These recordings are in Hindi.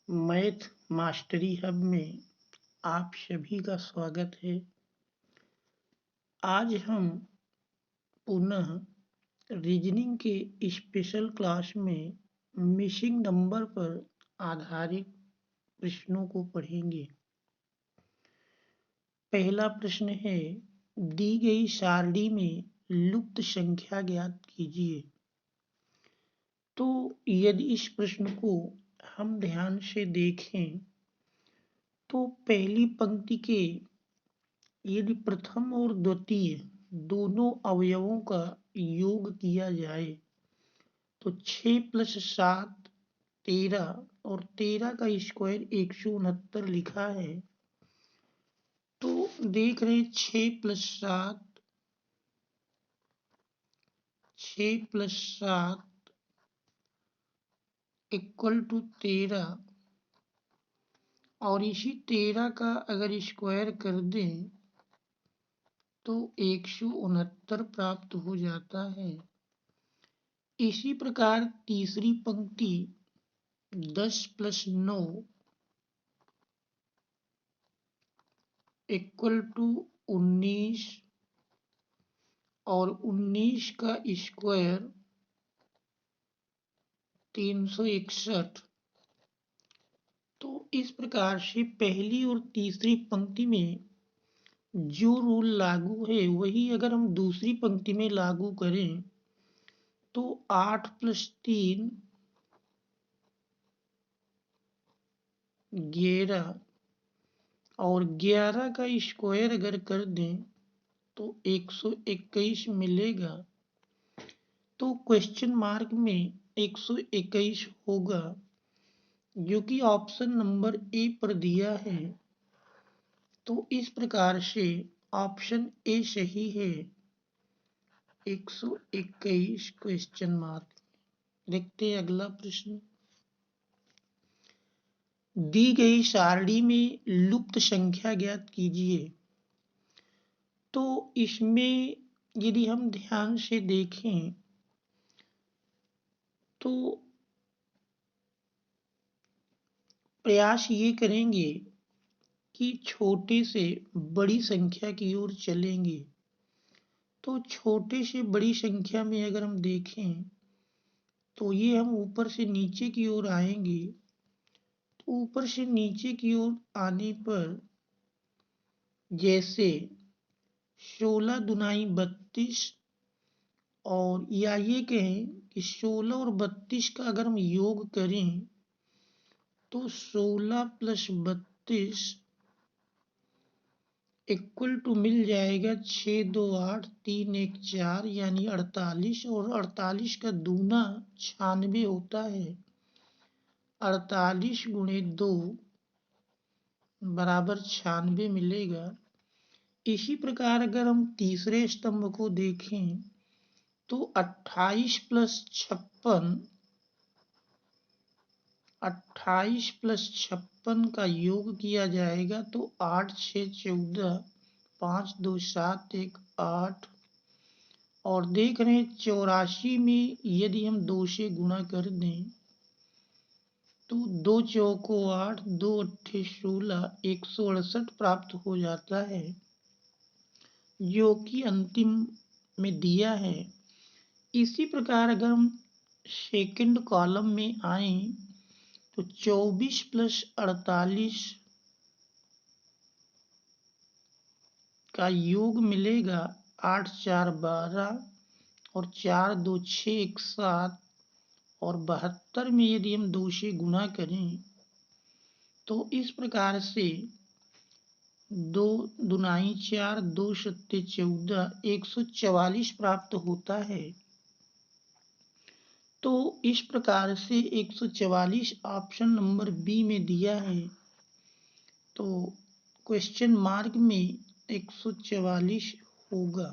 मैथ मास्टरी हब में आप सभी का स्वागत है। आज हम पुनः रीजनिंग के स्पेशल क्लास में मिसिंग नंबर पर आधारित प्रश्नों को पढ़ेंगे। पहला प्रश्न है, दी गई सारणी में लुप्त संख्या ज्ञात कीजिए। तो यदि इस प्रश्न को हम ध्यान से देखें तो पहली पंक्ति के यदि प्रथम और द्वितीय दोनों अवयवों का योग किया जाए तो 6 + 7 13 और 13 का स्क्वायर 169 लिखा है। तो देख रहे 6 + 7 = 13 और इसी 13 का अगर स्क्वायर कर दें तो 169 प्राप्त हो जाता है। इसी प्रकार तीसरी पंक्ति 10 + 9 = 19 और 19 का स्क्वायर 361। तो इस प्रकार से पहली और तीसरी पंक्ति में जो रूल लागू है वही अगर हम दूसरी पंक्ति में लागू करें तो 8 + 3 11 और 11 का स्क्वायर अगर कर दें तो 121 मिलेगा। तो क्वेश्चन मार्क में 121 होगा जो कि ऑप्शन नंबर ए पर दिया है। तो इस प्रकार से ऑप्शन ए सही है, 121 क्वेश्चन मार्क। देखते हैं अगला प्रश्न। दी गई सारणी में लुप्त संख्या ज्ञात कीजिए। तो इसमें यदि हम ध्यान से देखें तो प्रयास ये करेंगे कि छोटे से बड़ी संख्या की ओर चलेंगे। तो छोटे से बड़ी संख्या में अगर हम देखें तो ये हम ऊपर से नीचे की ओर आएंगे। तो ऊपर से नीचे की ओर आने पर जैसे 16 दूनी 32 और या ये कहें कि 16 और 32 का अगर हम योग करें तो 16 + 32 = मिल जाएगा 6 2 8 3 1 4 यानी 48 और 48 का दूना 96 होता है। 48 × 2 = 96 मिलेगा। इसी प्रकार अगर हम तीसरे स्तंभ को देखें तो 28 + 56 का योग किया जाएगा तो 8 6 14 5 2 7 1 8 और देख रहे हैं 84 में यदि हम 2 से गुणा कर दें तो 2 चौको 8 2 अट्ठे 16 168 प्राप्त हो जाता है जो कि अंतिम में दिया है। इसी प्रकार अगर हम सेकंड कॉलम में आए तो 24 + 48 का योग मिलेगा 8 4 12 और 4 2 6 1 7 और 72 में यदि हम 2 से गुणा करें तो इस प्रकार से 2 दूनी 4 2 सत्ते 14 144 प्राप्त होता है। तो इस प्रकार से 144 ऑप्शन नंबर बी में दिया है। तो क्वेश्चन मार्क में 144 होगा।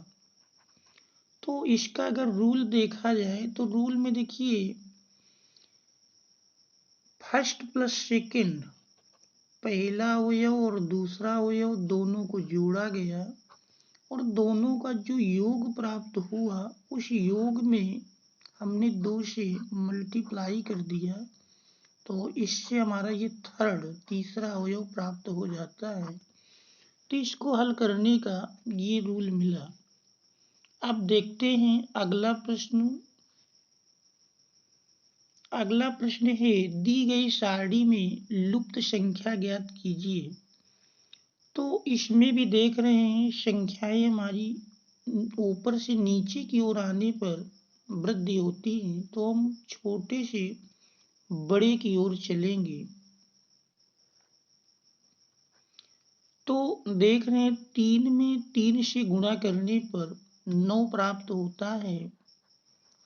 तो इसका अगर रूल देखा जाए तो रूल में देखिए फर्स्ट + सेकंड पहला अवयव और दूसरा अवयव दोनों को जोड़ा गया और दोनों का जो योग प्राप्त हुआ उस योग में हमने 2 से मल्टीप्लाई कर दिया तो इससे हमारा ये तीसरा अवयव प्राप्त हो जाता है। तो इसको हल करने का ये रूल मिला। अब देखते हैं अगला प्रश्न। अगला प्रश्न है, दी गई सारणी में लुप्त संख्या ज्ञात कीजिए। तो इसमें भी देख रहे हैं संख्याएं हमारी ऊपर से नीचे की ओर आने पर वृद्धि होती है, तो हम छोटे से बड़े की ओर चलेंगे। तो देख रहे हैं 3 में 3 से गुणा करने पर 9 प्राप्त होता है,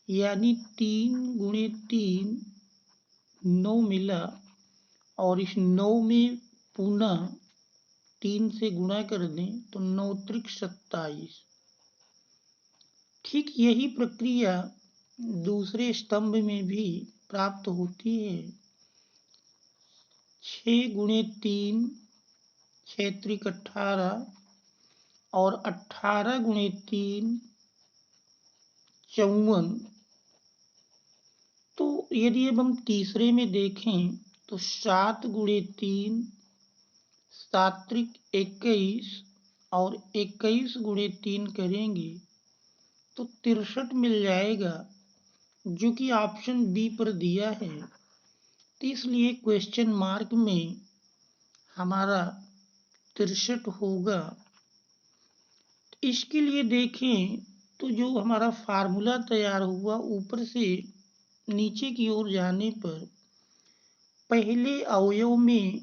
यानी 3 गुणे 3 9 मिला, और इस 9 में पुनः 3 से गुणा कर दें तो 9 त्रिक 27। ठीक यही प्रक्रिया दूसरे स्तंभ में भी प्राप्त होती है। 6 गुणे 3 6 त्रिक 18, और 18 गुणे 3 54। तो यदि अब हम तीसरे में देखें तो 7 गुणे 3 7 त्रिक 21, और 21 गुणे 3 करेंगे तो 63 मिल जाएगा, जो कि ऑप्शन बी पर दिया है। तो इसलिए क्वेश्चन मार्क में हमारा 63 होगा। इसके लिए देखें तो जो हमारा फार्मूला तैयार हुआ, ऊपर से नीचे की ओर जाने पर पहले अवयव में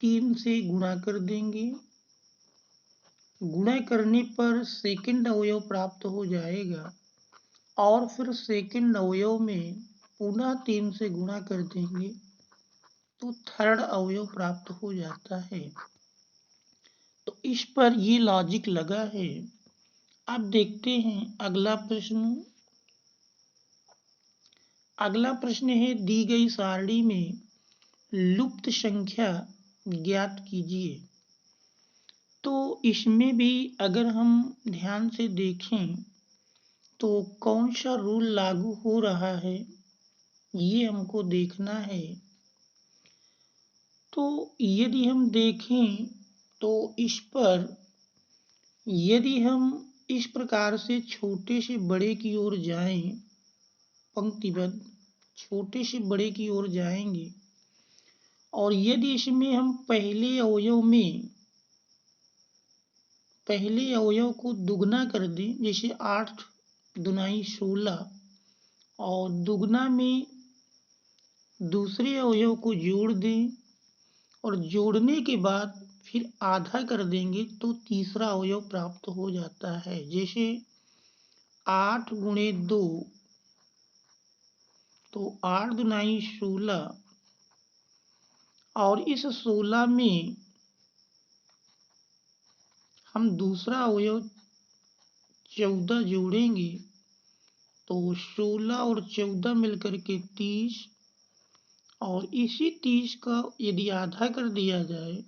3 से गुणा कर देंगे, गुणा करने पर सेकंड अवयव प्राप्त हो जाएगा, और फिर सेकंड अवयव में पुनः 3 से गुणा कर देंगे तो थर्ड अवयव प्राप्त हो जाता है। तो इस पर ये लॉजिक लगा है। अब देखते हैं अगला प्रश्न। अगला प्रश्न है, दी गई सारणी में लुप्त संख्या ज्ञात कीजिए। तो इसमें भी अगर हम ध्यान से देखें तो कौन सा रूल लागू हो रहा है ये हमको देखना है। तो यदि हम देखें तो इस पर यदि हम इस प्रकार से छोटे से बड़े की ओर जाएं, पंक्तिबद्ध छोटे से बड़े की ओर जाएंगे, और यदि इसमें हम पहले अवयव को दुगना कर दें, जैसे 8 दुनाई 16, और दुगना में दूसरे अवयव को जोड़ दें, और जोड़ने के बाद फिर आधा कर देंगे तो तीसरा अवयव प्राप्त हो जाता है। जैसे 8 गुणे 2, तो 8 दुनाई 16, और इस 16 में हम दूसरा अवयव 14 जोड़ेंगे, तो 16 और 14 मिलकर के 30, और इसी 30 का यदि आधा कर दिया जाए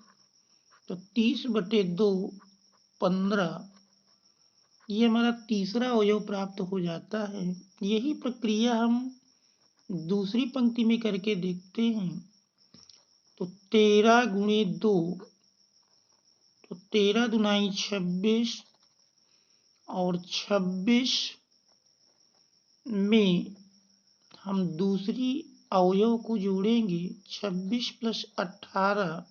तो 30/2 15, ये हमारा तीसरा अवयव प्राप्त हो जाता है। यही प्रक्रिया हम दूसरी पंक्ति में करके देखते हैं। तो 13 गुणे 2, तो 13 दुनाई 26, और 26 में हम दूसरी अवयव को जोड़ेंगे, 26 + 18,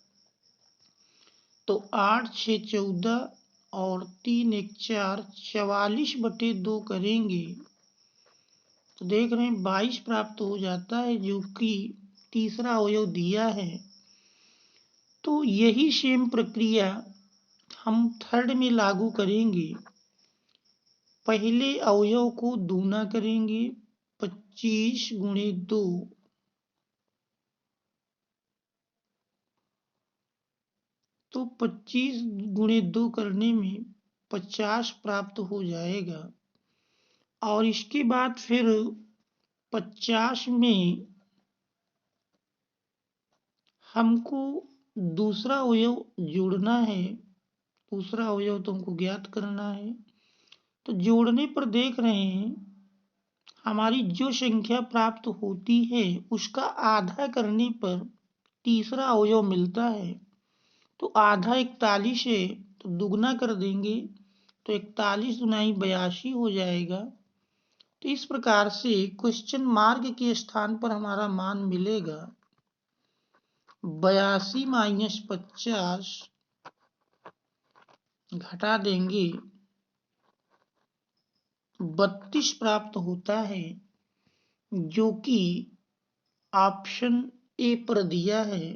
तो 8 6 14, और 3 1 4, 44/2 करेंगे तो देख रहे हैं 22 प्राप्त हो जाता है, जो कि तीसरा अवयव दिया है। तो यही सेम प्रक्रिया हम थर्ड में लागू करेंगे। पहले अवयव को दूना करेंगे, 25 गुणे 2, तो 25 गुणे 2 करने में 50 प्राप्त हो जाएगा, और इसके बाद फिर 50 में हमको दूसरा अवयव जोड़ना है, दूसरा अवयव तो हमको ज्ञात करना है। तो जोड़ने पर देख रहे हैं हमारी जो संख्या प्राप्त होती है उसका आधा करने पर तीसरा अवयव मिलता है। तो आधा 41 है, तो दुगना कर देंगे तो 41 दुनाई 82 हो जाएगा। तो इस प्रकार से क्वेश्चन मार्क के स्थान पर हमारा मान मिलेगा 82 माइनस 50, घटा देंगे 32 प्राप्त होता है, जो कि ऑप्शन ए पर दिया है।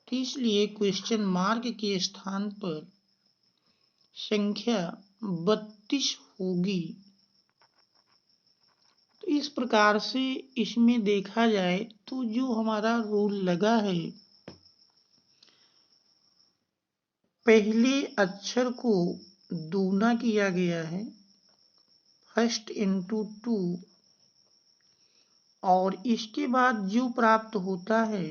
तो इसलिए क्वेश्चन मार्क के स्थान पर संख्या 32 होगी। तो इस प्रकार से इसमें देखा जाए तो जो हमारा रूल लगा है, पहले अक्षर को दूना किया गया है, फर्स्ट इंटू 2, और इसके बाद जो प्राप्त होता है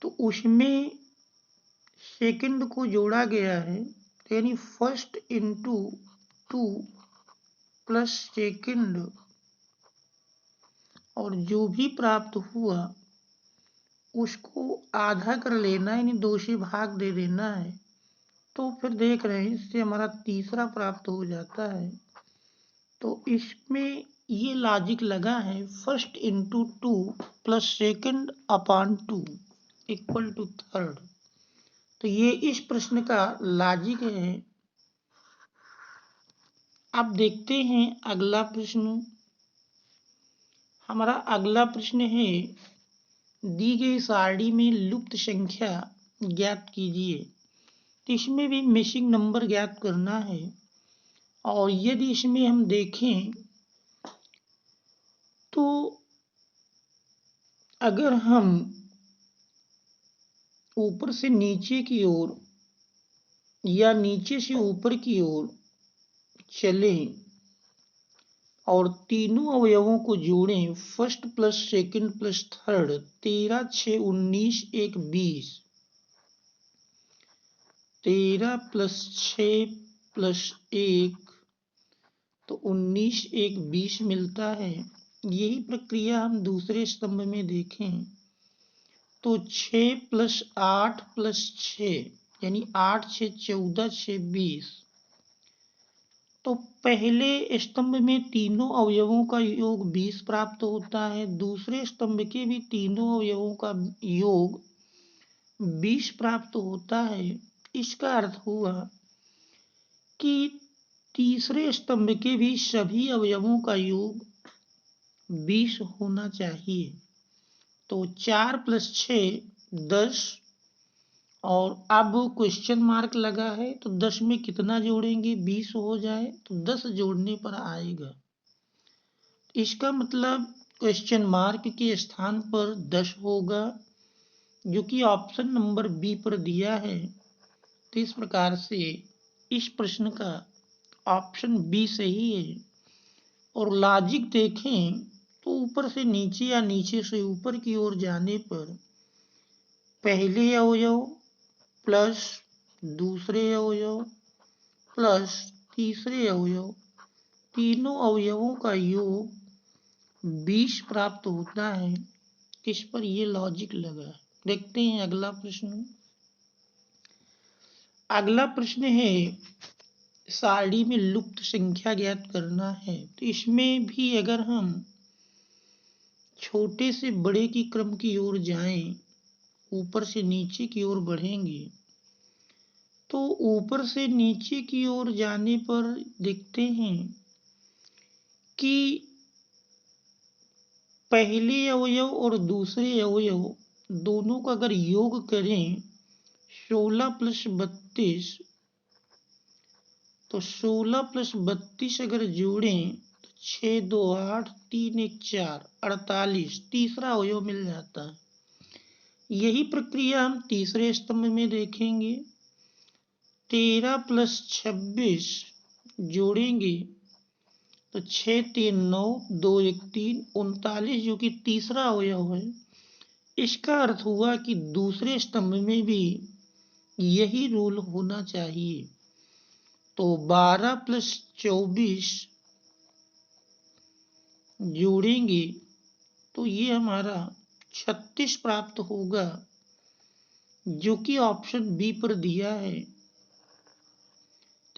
तो उसमें सेकंड को जोड़ा गया है, यानी फर्स्ट इंटू 2 प्लस सेकंड, और जो भी प्राप्त हुआ उसको आधा कर लेना, यानी 2 से भाग दे देना है। तो फिर देख रहे हैं इससे हमारा तीसरा प्राप्त हो जाता है। तो इसमें ये लॉजिक लगा है, first into 2 plus second upon 2 equal to third. तो ये इस प्रश्न का लॉजिक है। अब देखते हैं अगला प्रश्न। हमारा अगला प्रश्न है, दी गई सारणी में लुप्त संख्या ज्ञात कीजिए। तो इसमें भी मिसिंग नंबर ज्ञात करना है। और यदि इसमें हम देखें तो अगर हम ऊपर से नीचे की ओर या नीचे से ऊपर की ओर चलें और तीनों अवयवों को जोड़ें, first plus second plus third, 13 6 19 1 20, 13 plus 6 plus 1 तो 19 1 20 मिलता है। यही प्रक्रिया हम दूसरे स्तंभ में देखें तो 6 प्लस 8 प्लस 6, यानी 8 6 14 6 20। तो पहले स्तंभ में तीनों अवयवों का योग 20 प्राप्त होता है, दूसरे स्तंभ के भी तीनों अवयवों का योग 20 प्राप्त होता है। इसका अर्थ हुआ कि तीसरे स्तंभ के भी सभी अवयवों का योग 20 होना चाहिए। तो 4 प्लस 6 10, और अब क्वेश्चन मार्क लगा है तो 10 में कितना जोड़ेंगे, 20 हो जाए तो 10 जोड़ने पर आएगा। इसका मतलब क्वेश्चन मार्क के स्थान पर 10 होगा, जो कि ऑप्शन नंबर बी पर दिया है। तो इस प्रकार से इस प्रश्न का ऑप्शन बी सही है। और लॉजिक देखें तो ऊपर से नीचे या नीचे से ऊपर की ओर जाने पर पहले अवयव प्लस दूसरे अवयव प्लस तीसरे अवयव, तीनों अवयवों का योग 20 प्राप्त होता है। इस पर यह लॉजिक लगा। देखते हैं अगला प्रश्न। अगला प्रश्न है, सारणी में लुप्त संख्या ज्ञात करना है। तो इसमें भी अगर हम छोटे से बड़े की क्रम की ओर जाएं, ऊपर से नीचे की ओर बढ़ेंगे, तो ऊपर से नीचे की ओर जाने पर देखते हैं कि पहले अवयव और दूसरे अवयव दोनों का अगर योग करें 16 प्लस 32, तो 16 प्लस 32 अगर जोड़ें तो 6 2 8 3 1 4 48, तीसरा अवयव मिल जाता है। यही प्रक्रिया हम तीसरे स्तंभ में देखेंगे। 13 प्लस 26 जोड़ेंगे तो 6 3 9 2 1 3 39, जो कि तीसरा अवयव है। इसका अर्थ हुआ कि दूसरे स्तंभ में भी यही रूल होना चाहिए। तो 12 प्लस 24 जोड़ेंगे तो ये हमारा 36 प्राप्त होगा, जो कि ऑप्शन बी पर दिया है।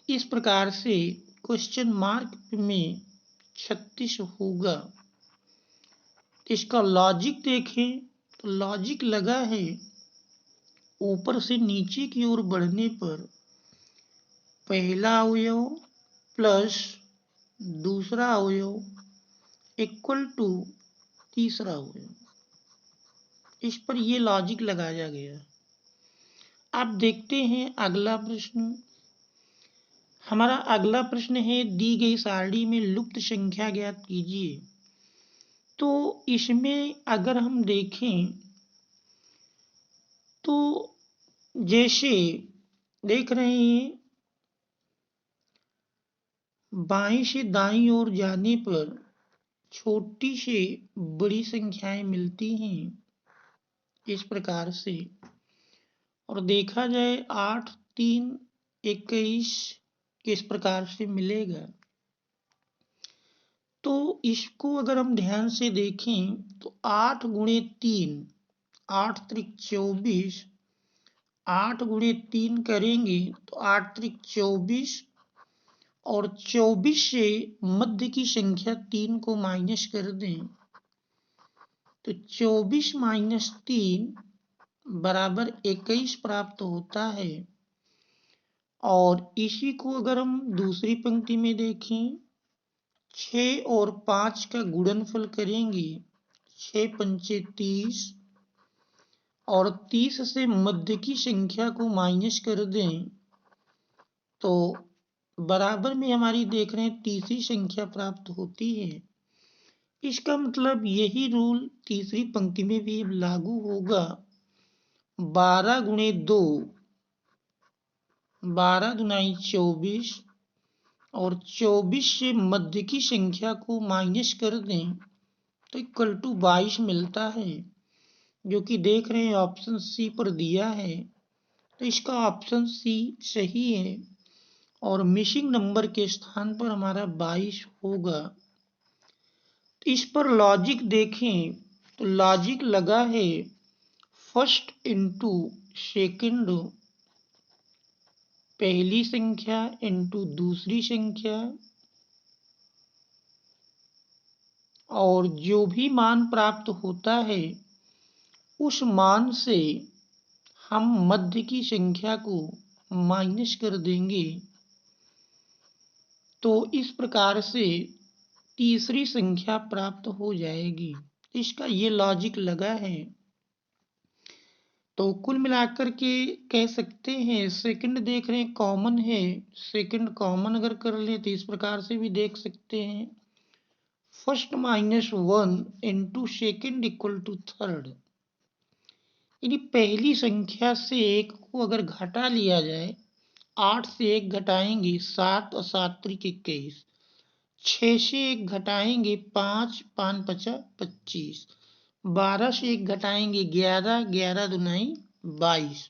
इस प्रकार से क्वेश्चन मार्क में 36 होगा। इसका लॉजिक देखें तो लॉजिक लगा है ऊपर से नीचे की ओर बढ़ने पर पहला अवयव प्लस दूसरा अवयव इक्वल टू तीसरा अवयव। इस पर यह लॉजिक लगाया गया। अब देखते हैं अगला प्रश्न। हमारा अगला प्रश्न है, दी गई सारणी में लुप्त संख्या ज्ञात कीजिए। तो इसमें अगर हम देखें तो जैसे देख रहे हैं, बाएं से दाईं ओर जाने पर छोटी से बड़ी संख्याएं मिलती हैं इस प्रकार से। और देखा जाए 8, 3, 21 किस प्रकार से मिलेगा। तो इसको अगर हम ध्यान से देखें तो 8 गुणे 3, 8 त्रिक 24, 8 गुणे 3 करेंगे तो 8 त्रिक 24, और 24 से मध्य की संख्या 3 को माइनस कर दें तो 24 माइनस 3 बराबर 21 प्राप्त होता है। और इसी को अगर हम दूसरी पंक्ति में देखें, 6 और 5 का गुणनफल करेंगे, 6 पंचे 30, और 30 से मध्य की संख्या को माइनस कर दें तो बराबर में हमारी देख रहे हैं तीसरी संख्या प्राप्त होती है। इसका मतलब यही रूल तीसरी पंक्ति में भी लागू होगा। 12 गुणे 2, 12 दुनाई 24, और 24 से मध्य की संख्या को माइनस कर दें तो इक्वल टू 22 मिलता है, जो कि देख रहे हैं ऑप्शन सी पर दिया है। तो इसका ऑप्शन सी सही है और मिसिंग नंबर के स्थान पर हमारा 22 होगा। इस पर लॉजिक देखें तो लॉजिक लगा है फर्स्ट इंटू सेकंड, पहली संख्या इंटू दूसरी संख्या, और जो भी मान प्राप्त होता है उस मान से हम मध्य की संख्या को माइनस कर देंगे तो इस प्रकार से तीसरी संख्या प्राप्त हो जाएगी। इसका ये लॉजिक लगा है। तो कुल मिलाकर के कह सकते हैं सेकंड देख रहे हैं कॉमन है, सेकंड कॉमन अगर कर ले तो इस प्रकार से भी देख सकते हैं, first minus 1 into second equal to third. यानी पहली संख्या से एक को अगर घटा लिया जाए, 8 से 1 घटाएंगे 7 और 7 त्रिक 21, 6 से 1 घटाएंगे 5, 5 पचा 25, 12 से 1 घटाएंगे 11, 11 दुनाई 22।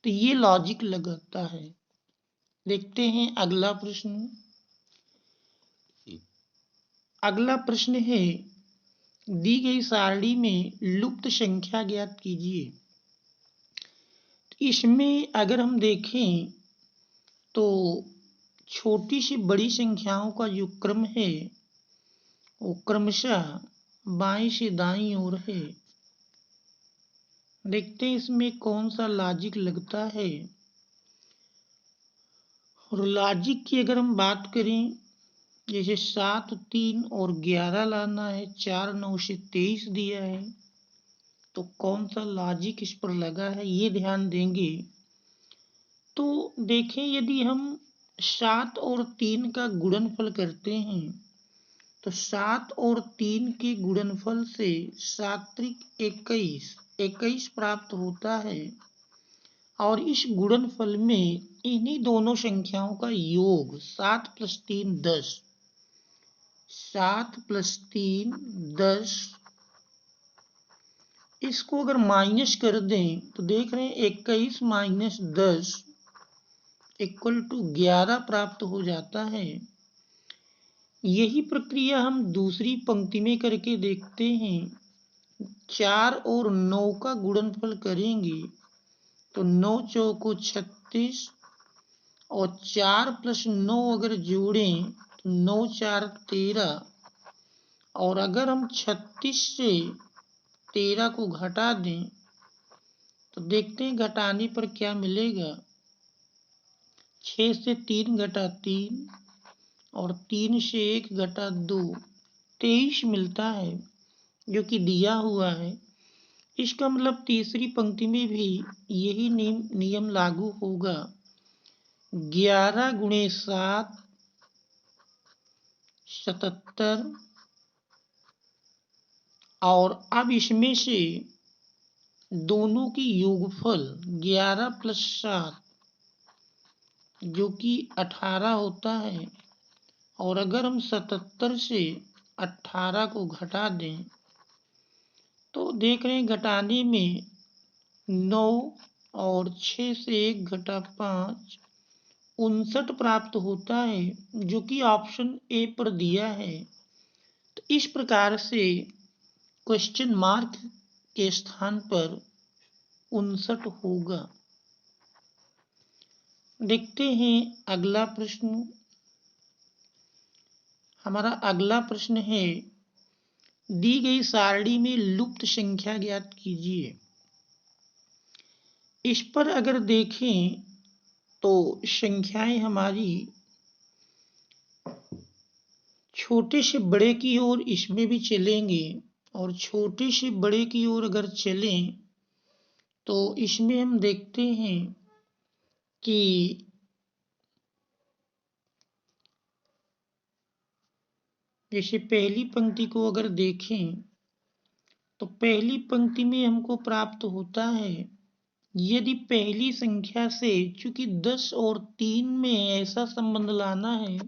तो ये लॉजिक लगाता है। देखते हैं अगला प्रश्न। अगला प्रश्न है, दी गई सारणी में लुप्त संख्या ज्ञात कीजिए। इसमें अगर हम देखें तो छोटी से बड़ी संख्याओं का जो क्रम है वो क्रमशः बाएं से दाईं ओर है। देखते हैं इसमें कौन सा लॉजिक लगता है। और लॉजिक की अगर हम बात करें, जैसे 7, 3 और 11 लाना है, 4, 9 से 23 दिया है, तो कौन सा लॉजिक इस पर लगा है ये ध्यान देंगे तो देखें, यदि हम 7 और 3 का गुणनफल करते हैं तो 7 और 3 के गुणनफल से 7 त्रिक 21, 21 प्राप्त होता है। और इस गुणनफल में इन्हीं दोनों संख्याओं का योग 7 प्लस 3 10, 7 प्लस 3 10, इसको अगर माइनस कर दें तो देख रहे हैं 21 माइनस 10 इक्वल टू 11 प्राप्त हो जाता है। यही प्रक्रिया हम दूसरी पंक्ति में करके देखते हैं। 4 और 9 का गुणनफल करेंगे तो 9 चौको 36 और 4 + 9 अगर जोड़ें तो 9 4 13, और अगर हम 36 से 13 को घटा दें तो देखते हैं घटाने पर क्या मिलेगा। 6 से 3 घटा 3 और 3 से 1 घटा 2, 23 मिलता है जो कि दिया हुआ है। इसका मतलब तीसरी पंक्ति में भी यही नियम लागू होगा। 11 × 7 77, और अब इसमें से दोनों की योगफल 11 + 7 जो कि 18 होता है, और अगर हम 77 से 18 को घटा दें तो देख रहे हैं घटाने में 9 और 6 से 1 घटा 5, 59 प्राप्त होता है जो कि ऑप्शन ए पर दिया है। तो इस प्रकार से क्वेश्चन मार्क के स्थान पर 59 होगा। देखते हैं अगला प्रश्न। हमारा अगला प्रश्न है, दी गई सारणी में लुप्त संख्या ज्ञात कीजिए। इस पर अगर देखें तो संख्याएं हमारी छोटे से बड़े की ओर इसमें भी चलेंगे, और छोटे से बड़े की ओर अगर चलें तो इसमें हम देखते हैं कि जैसे पहली पंक्ति को अगर देखें तो पहली पंक्ति में हमको प्राप्त होता है, यदि पहली संख्या से, चूंकि 10 और 3 में ऐसा संबंध लाना है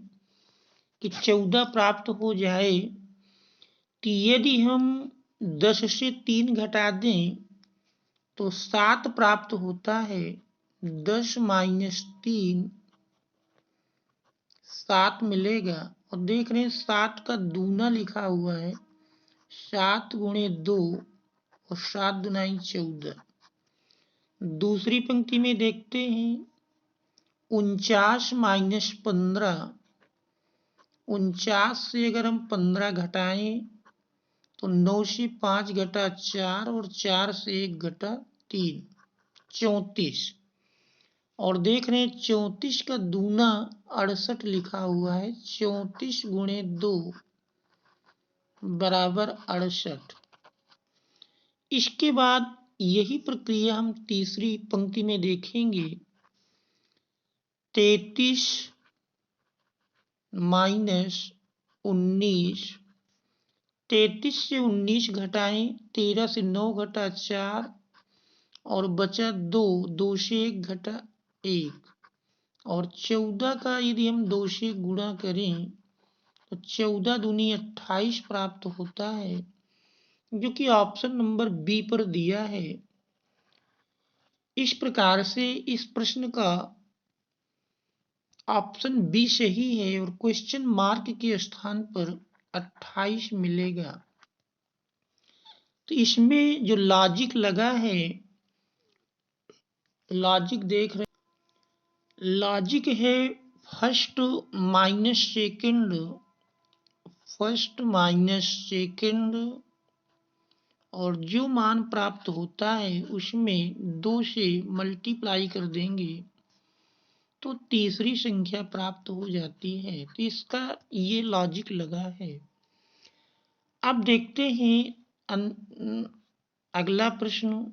कि 14 प्राप्त हो जाए, कि यदि हम 10 से 3 घटा दें तो 7 प्राप्त होता है। 10 - 3 7 मिलेगा, और देख रहे हैं 7 का दूना लिखा हुआ है, 7 × 2 और 7 दूनाई 14। दूसरी पंक्ति में देखते हैं 49 - 15, 49 से अगर हम 15 घटाएं तो 9 से 5 घटा 4 और 4 से 1 घटा 3, 34, और देख रहे हैं 34 का दूना 68 लिखा हुआ है, 34 × 2 बराबर 68। इसके बाद यही प्रक्रिया हम तीसरी पंक्ति में देखेंगे। 33 - 19, 33 से 19 घटाएं, 13 से 9 घटा 4 और बचा 2, 2 से 1 घटा 1, और 14 का यदि हम 2 से गुणा करें तो 14 दूनी 28 प्राप्त होता है जो कि ऑप्शन नंबर बी पर दिया है। इस प्रकार से इस प्रश्न का ऑप्शन बी सही है और क्वेश्चन मार्क के स्थान पर 28 मिलेगा। तो इसमें जो लॉजिक लगा है, लॉजिक देख रहे, लॉजिक है first minus second, first minus second, और जो मान प्राप्त होता है उसमें 2 से मल्टीप्लाई कर देंगे तो तीसरी संख्या प्राप्त हो जाती है। तो इसका ये लॉजिक लगा है। अब देखते हैं अगला प्रश्न।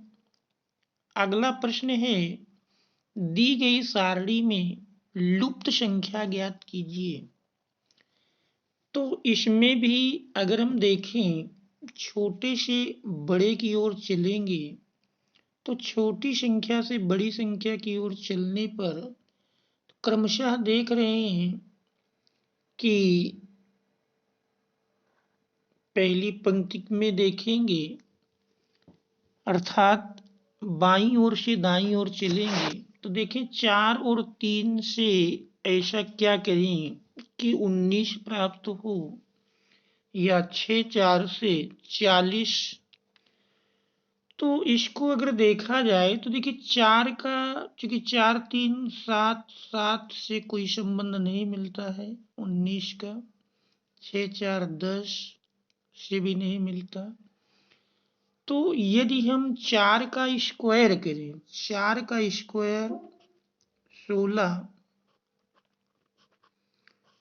अगला प्रश्न है, दी गई सारणी में लुप्त संख्या ज्ञात कीजिए। तो इसमें भी अगर हम देखें छोटे से बड़े की ओर चलेंगे तो छोटी संख्या से बड़ी संख्या की ओर चलने पर क्रमशः देख रहे हैं कि पहली पंक्ति में देखेंगे, अर्थात बाईं ओर से दाईं ओर चलेंगे तो देखें 4 और 3 से ऐसा क्या करें कि 19 प्राप्त हो या 6 4 से 40, तो इसको अगर देखा जाए तो देखिए 4 का, चूंकि 4 3 7, 7 से कोई संबंध नहीं मिलता है 19 का, 6 4 10 से भी नहीं मिलता। तो यदि हम 4 का स्क्वायर करें, 4 का स्क्वायर 16,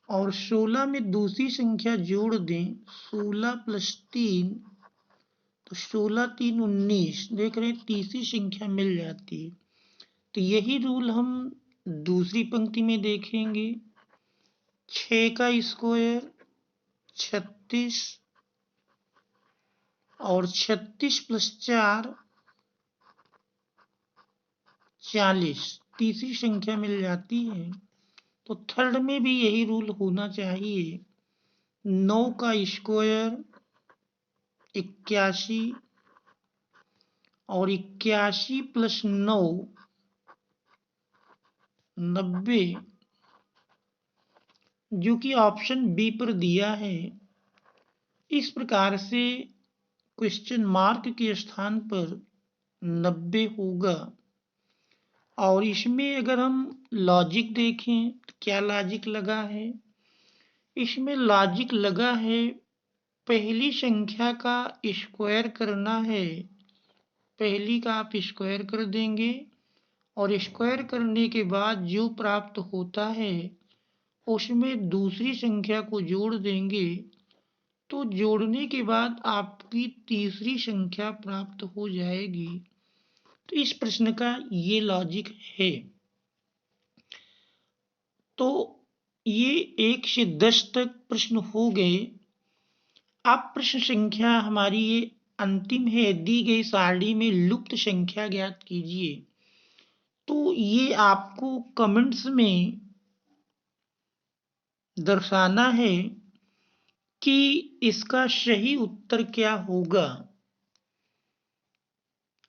और 16 में दूसरी संख्या जोड़ दें 16 प्लस 3, तो 16 3 19, देख रहे हैं तीसरी संख्या मिल जाती है। तो यही रूल हम दूसरी पंक्ति में देखेंगे। 6 का स्क्वायर 36, और 36 प्लस 4 40, तीसरी संख्या मिल जाती है। तो थर्ड में भी यही रूल होना चाहिए। 9 का स्क्वायर 81, और 81 प्लस 9 90, जो कि ऑप्शन बी पर दिया है। इस प्रकार से क्वेश्चन मार्क के स्थान पर 90 होगा। और इसमें अगर हम लॉजिक देखें तो क्या लॉजिक लगा है, इसमें लॉजिक लगा है पहली संख्या का स्क्वायर करना है, पहली का आप स्क्वायर कर देंगे और स्क्वायर करने के बाद जो प्राप्त होता है उसमें दूसरी संख्या को जोड़ देंगे, तो जोड़ने के बाद आपकी तीसरी संख्या प्राप्त हो जाएगी। तो इस प्रश्न का ये लॉजिक है। तो ये 1 से 10 तक प्रश्न हो गए। अब प्रश्न संख्या हमारी ये अंतिम है, दी गई सारणी में लुप्त संख्या ज्ञात कीजिए। तो ये आपको कमेंट्स में दर्शाना है कि इसका सही उत्तर क्या होगा।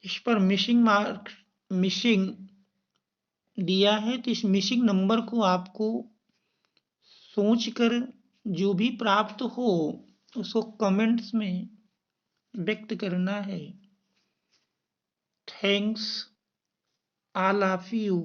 इस पर मिसिंग मार्क, मिसिंग दिया है, तो इस मिसिंग नंबर को आपको सोचकर जो भी प्राप्त हो उसको कमेंट्स में व्यक्त करना है। Thanks all of you.